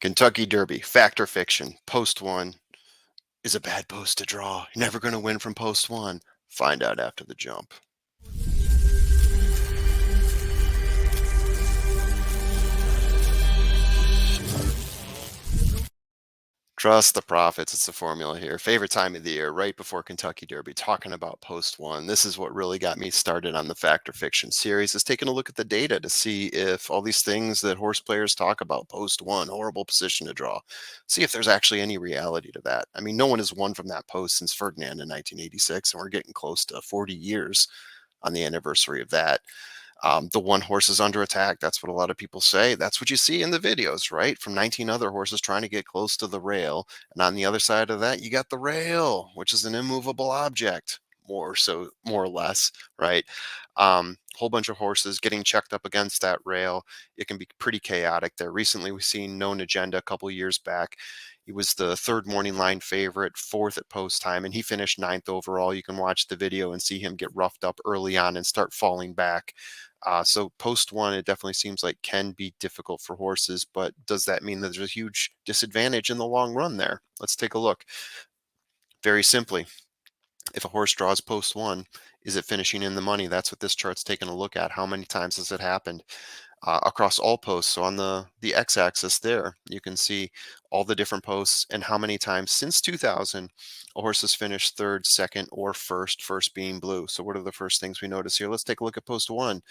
Kentucky Derby, fact or fiction? Post one is a bad post to draw. You're never going to win from post one. Find out after the jump. Trust the profits. It's the formula here. Favorite time of the year, right before Kentucky Derby, talking about post one. This is what really got me started on the Fact or Fiction series, is taking a look at the data to see if all these things that horse players talk about, post one, horrible position to draw, see if there's actually any reality to that. I mean, no one has won from that post since Ferdinand in 1986, and we're getting close to 40 years on the anniversary of that. The one horse is under attack. That's what a lot of people say. That's what you see in the videos, right? From 19 other horses trying to get close to the rail. And on the other side of that, you got the rail, which is an immovable object, more or less, right? Whole bunch of horses getting checked up against that rail. It can be pretty chaotic there. Recently, we've seen Known Agenda a couple of years back. He was the third morning line favorite, fourth at post time, and he finished ninth overall. You can watch the video and see him get roughed up early on and start falling back. So post one, it definitely seems like can be difficult for horses, but does that mean that there's a huge disadvantage in the long run there? Let's take a look. Very simply, if a horse draws post one, is it finishing in the money? That's what this chart's taking a look at. How many times has it happened across all posts? So on the x-axis there, you can see all the different posts and how many times since 2000 a horse has finished third, second, or first being blue. So what are the first things we notice here? Let's take a look at post one.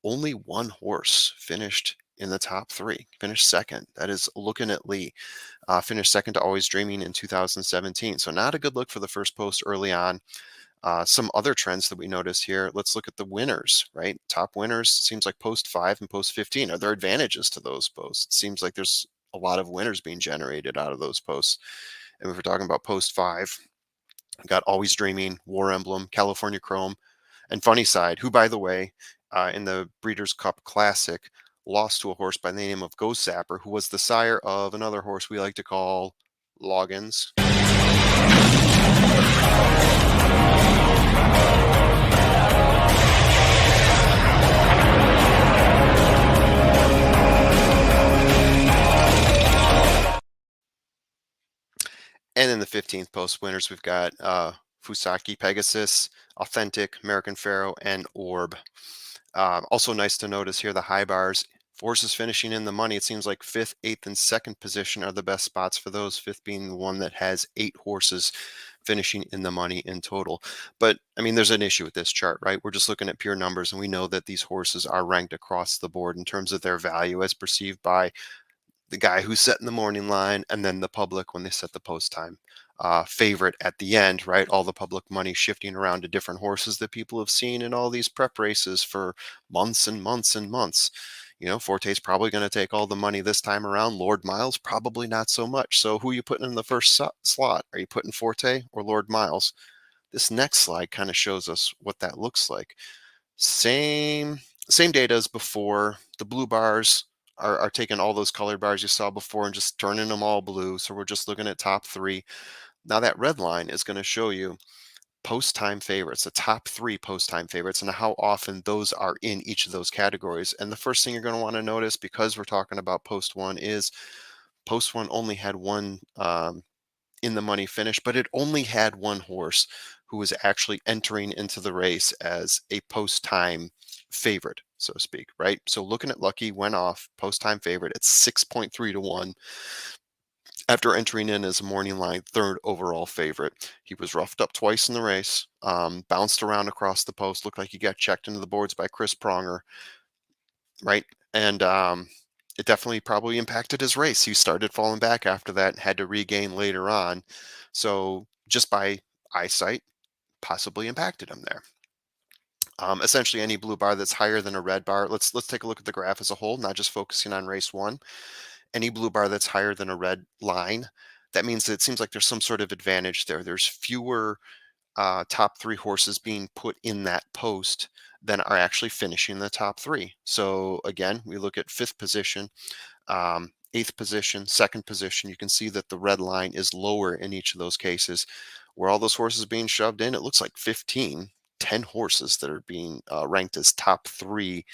Only one horse finished in the top three, finished second. That is Looking at Lee. Finished second to Always Dreaming in 2017. So not a good look for the first post early on. Some other trends that we notice here. Let's look at the winners, right? Top winners seems like post 5 and post 15. Are there advantages to those posts? It seems like there's a lot of winners being generated out of those posts. And if we're talking about post 5, we've got Always Dreaming, War Emblem, California Chrome, and Funny Side, who, by the way, in the Breeders' Cup Classic, lost to a horse by the name of Ghost Sapper, who was the sire of another horse we like to call Loggins. And in the 15th post winners, we've got Fusaki Pegasus, Authentic, American Pharaoh, and Orb. Also nice to notice here the high bars. Horses finishing in the money. It seems like fifth, eighth, and second position are the best spots for those. Fifth being the one that has 8 horses finishing in the money in total. But I mean, there's an issue with this chart, right? We're just looking at pure numbers, and we know that these horses are ranked across the board in terms of their value as perceived by the guy who's setting the morning line and then the public when they set the post time favorite at the end, right? All the public money shifting around to different horses that people have seen in all these prep races for months and months and months. You know, Forte's probably going to take all the money this time around. Lord Miles, probably not so much. So who are you putting in the first slot? Are you putting Forte or Lord Miles? This next slide kind of shows us what that looks like. Same data as before. The blue bars are taking all those colored bars you saw before and just turning them all blue. So we're just looking at top 3. Now that red line is going to show you post-time favorites, the top 3 post-time favorites, and how often those are in each of those categories. And the first thing you're going to want to notice, because we're talking about post 1, is post 1 only had one in the money finish, but it only had one horse who was actually entering into the race as a post-time favorite, so to speak, right? So Looking at Lucky went off post-time favorite at 6.3 to 1 after entering in as a morning line third overall favorite. He was roughed up twice in the race, bounced around across the post, looked like he got checked into the boards by Chris Pronger, right? And it definitely probably impacted his race. He started falling back after that and had to regain later on. So just by eyesight, possibly impacted him there. Essentially, any blue bar that's higher than a red bar. Let's take a look at the graph as a whole, not just focusing on race 1. Any blue bar that's higher than a red line, that means that it seems like there's some sort of advantage there. There's fewer top 3 horses being put in that post than are actually finishing the top 3. So again, we look at 5th position, 8th position, 2nd position. You can see that the red line is lower in each of those cases. Where all those horses being shoved in, it looks like 10 horses that are being ranked as top 3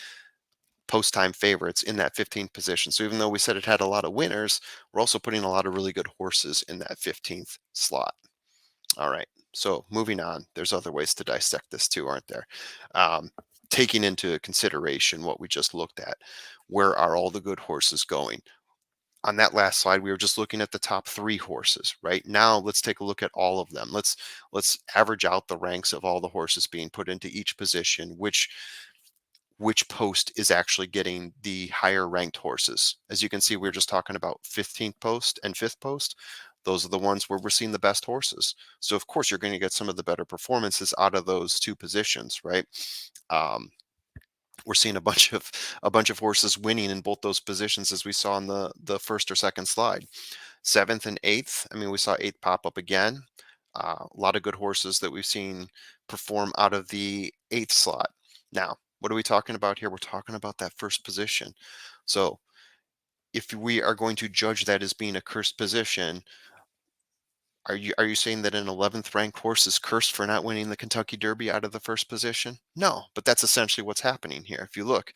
post time favorites in that 15th position. So even though we said it had a lot of winners, we're also putting a lot of really good horses in that 15th slot. All right. So moving on, there's other ways to dissect this too, aren't there? Um, Taking into consideration what we just looked at, where are all the good horses going? On that last slide, we were just looking at the top three horses, right? Now let's take a look at all of them. Let's average out the ranks of all the horses being put into each position, which post is actually getting the higher ranked horses. As you can see, we are just talking about 15th post and 5th post. Those are the ones where we're seeing the best horses. So of course you're going to get some of the better performances out of those two positions, right? Um, we're seeing a bunch of horses winning in both those positions, as we saw in the first or second slide. 7th and 8th. I mean, we saw 8th pop up again. A lot of good horses that we've seen perform out of the 8th slot. Now, what are we talking about here? We're talking about that first position. So if we are going to judge that as being a cursed position, are you saying that an 11th ranked horse is cursed for not winning the Kentucky Derby out of the first position? No, but that's essentially what's happening here. If you look,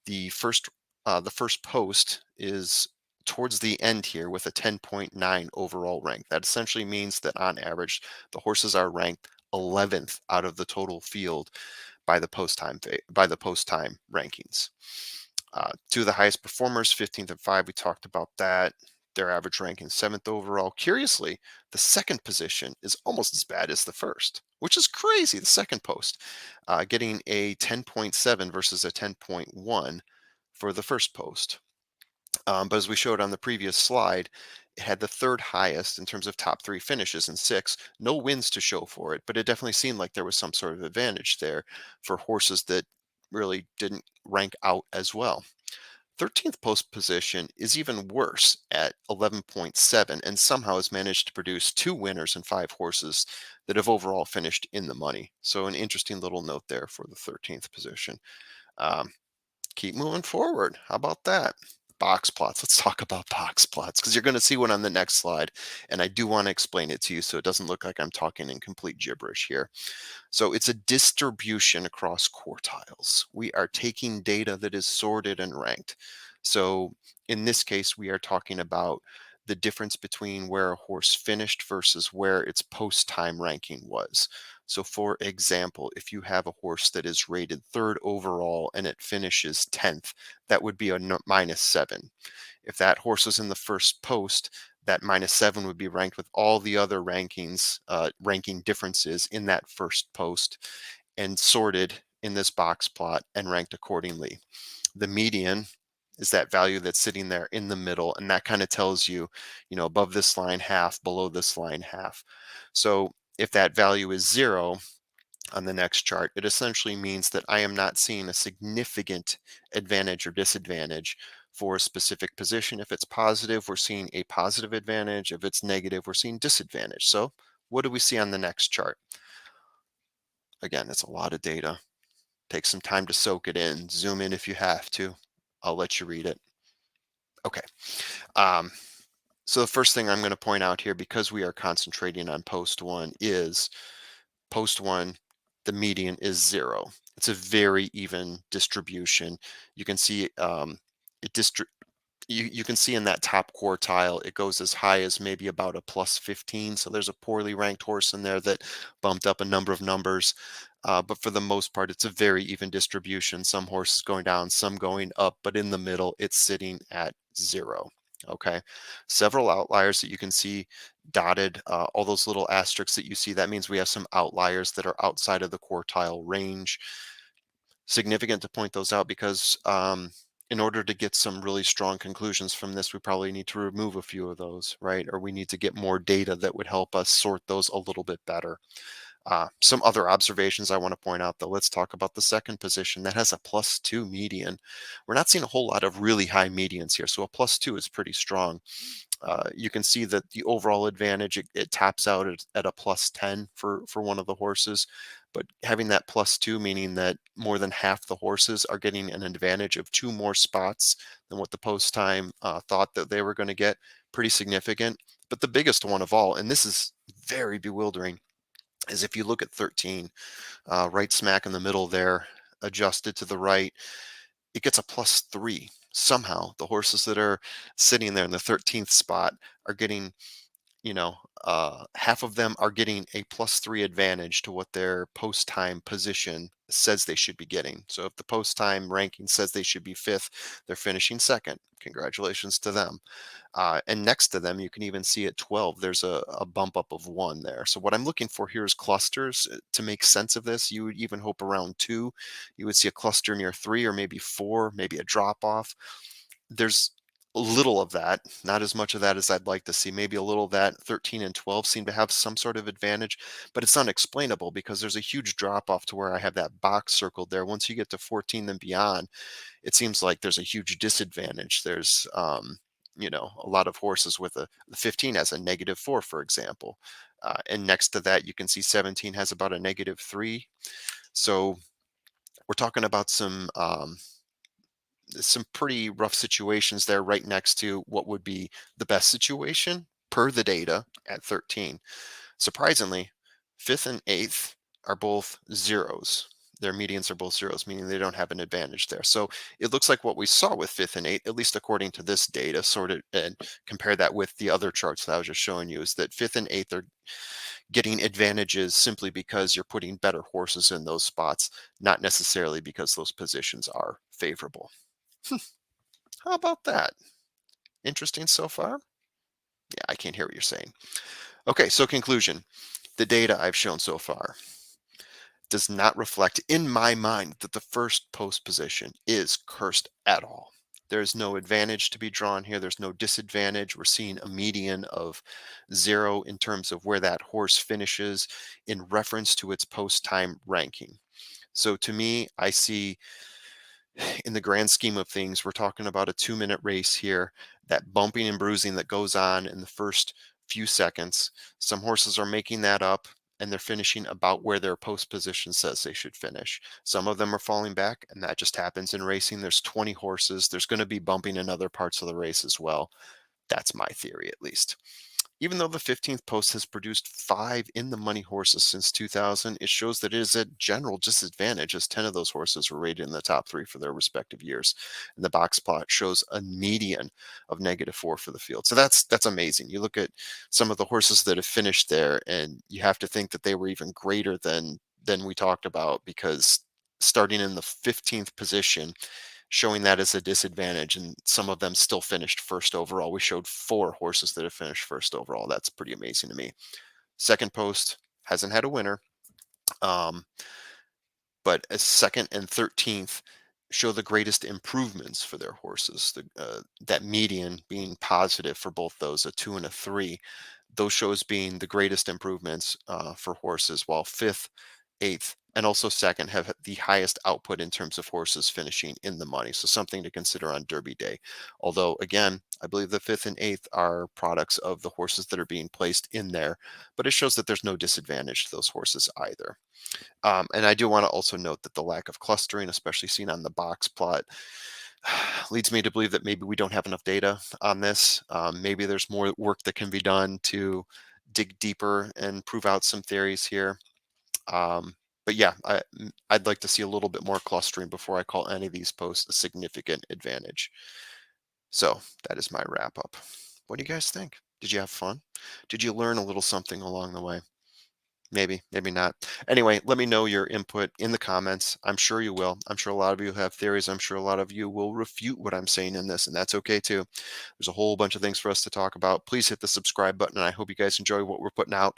the first the first post is towards the end here with a 10.9 overall rank. That essentially means that on average, the horses are ranked 11th out of the total field by the post time rankings. Two of the highest performers, 15th and 5, we talked about that. Their average ranking 7th overall. Curiously, the second position is almost as bad as the first, which is crazy. The second post, getting a 10.7 versus a 10.1 for the first post. But as we showed on the previous slide, it had the third highest in terms of top three finishes and six. No wins to show for it, but it definitely seemed like there was some sort of advantage there for horses that really didn't rank out as well. 13th post position is even worse at 11.7 and somehow has managed to produce two winners and five horses that have overall finished in the money. So, an interesting little note there for the 13th position. Um, Keep moving forward. How about that? Box plots. Let's talk about box plots because you're going to see one on the next slide. And I do want to explain it to you so it doesn't look like I'm talking in complete gibberish here. So it's a distribution across quartiles. We are taking data that is sorted and ranked. So in this case, we are talking about the difference between where a horse finished versus where its post time ranking was. So, for example, if you have a horse that is rated third overall and it finishes 10th, that would be a -7. If that horse was in the first post, that -7 would be ranked with all the other rankings, ranking differences in that first post and sorted in this box plot and ranked accordingly. The median is that value that's sitting there in the middle, and that kind of tells you, above this line half, below this line half. So if that value is 0 on the next chart, it essentially means that I am not seeing a significant advantage or disadvantage for a specific position. If it's positive, we're seeing a positive advantage. If it's negative, we're seeing disadvantage. So what do we see on the next chart? Again, it's a lot of data. Take some time to soak it in. Zoom in if you have to. I'll let you read it. Okay. Um, so the first thing I'm going to point out here, because we are concentrating on post one, is post one, the median is 0. It's a very even distribution. You can see it you can see in that top quartile, it goes as high as maybe about a +15. So there's a poorly ranked horse in there that bumped up a number of numbers. But for the most part, it's a very even distribution. Some horses going down, some going up, but in the middle, it's sitting at 0. Okay. Several outliers that you can see dotted, all those little asterisks that you see, that means we have some outliers that are outside of the quartile range. Significant to point those out because in order to get some really strong conclusions from this, we probably need to remove a few of those, right? Or we need to get more data that would help us sort those a little bit better. Some other observations I want to point out, though. Let's talk about the second position that has a +2 median. We're not seeing a whole lot of really high medians here, so a +2 is pretty strong. You can see that the overall advantage, it taps out at a +10 for one of the horses, but having that +2 meaning that more than half the horses are getting an advantage of two more spots than what the post time thought that they were going to get. Pretty significant. But the biggest one of all, and this is very bewildering, is if you look at 13, right smack in the middle there, adjusted to the right, it gets a +3. Somehow, the horses that are sitting there in the 13th spot are getting, you know, half of them are getting a +3 advantage to what their post time position says they should be getting. So if the post time ranking says they should be fifth, they're finishing second. Congratulations to them. And next to them, you can even see at 12, there's a bump up of one there. So what I'm looking for here is clusters to make sense of this. You would even hope around two, you would see a cluster near three or maybe four, maybe a drop off. There's a little of that, not as much of that as I'd like to see. Maybe a little of that. 13 and 12 seem to have some sort of advantage, but it's unexplainable because there's a huge drop off to where I have that box circled there. Once you get to 14 and beyond, it seems like there's a huge disadvantage. There's, a lot of horses with a the 15 has a -4, for example. And next to that, you can see 17 has about a -3. So we're talking about some pretty rough situations there right next to what would be the best situation per the data at 13. Surprisingly, fifth and eighth are both zeros. Their medians are both zeros, meaning they don't have an advantage there. So it looks like what we saw with fifth and eighth, at least according to this data, sort of, and compare that with the other charts that I was just showing you, is that fifth and eighth are getting advantages simply because you're putting better horses in those spots, not necessarily because those positions are favorable. How about that? Interesting so far? Yeah, I can't hear what you're saying. Okay, so conclusion. The data I've shown so far does not reflect in my mind that the first post position is cursed at all. There's no advantage to be drawn here. There's no disadvantage. We're seeing a median of 0 in terms of where that horse finishes in reference to its post time ranking. So to me, I see in the grand scheme of things, we're talking about a 2-minute race here. That bumping and bruising that goes on in the first few seconds, some horses are making that up and they're finishing about where their post position says they should finish. Some of them are falling back, and that just happens in racing. There's 20 horses. There's going to be bumping in other parts of the race as well. That's my theory, at least. Even though the 15th post has produced 5 in the money horses since 2000, it shows that it is a general disadvantage as 10 of those horses were rated in the top 3 for their respective years. And the box plot shows a median of -4 for the field. So that's amazing. You look at some of the horses that have finished there, and you have to think that they were even greater than we talked about, because starting in the 15th position, showing that as a disadvantage, and some of them still finished first overall. We showed 4 horses that have finished first overall. That's pretty amazing to me. Second post hasn't had a winner, um, but a second and 13th show the greatest improvements for their horses. That median being positive for both those, a 2 and a 3. Those shows being the greatest improvements for horses, while fifth, eighth, and also second have the highest output in terms of horses finishing in the money. So something to consider on Derby Day. Although, again, I believe the fifth and eighth are products of the horses that are being placed in there, but it shows that there's no disadvantage to those horses either. And I do want to also note that the lack of clustering, especially seen on the box plot, leads me to believe that maybe we don't have enough data on this. Maybe there's more work that can be done to dig deeper and prove out some theories here. But yeah, I'd like to see a little bit more clustering before I call any of these posts a significant advantage. So that is my wrap up. What do you guys think? Did you have fun? Did you learn a little something along the way? Maybe, maybe not. Anyway, let me know your input in the comments. I'm sure you will. I'm sure a lot of you have theories. I'm sure a lot of you will refute what I'm saying in this, and that's okay too. There's a whole bunch of things for us to talk about. Please hit the subscribe button, and I hope you guys enjoy what we're putting out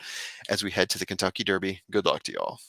as we head to the Kentucky Derby. Good luck to you all.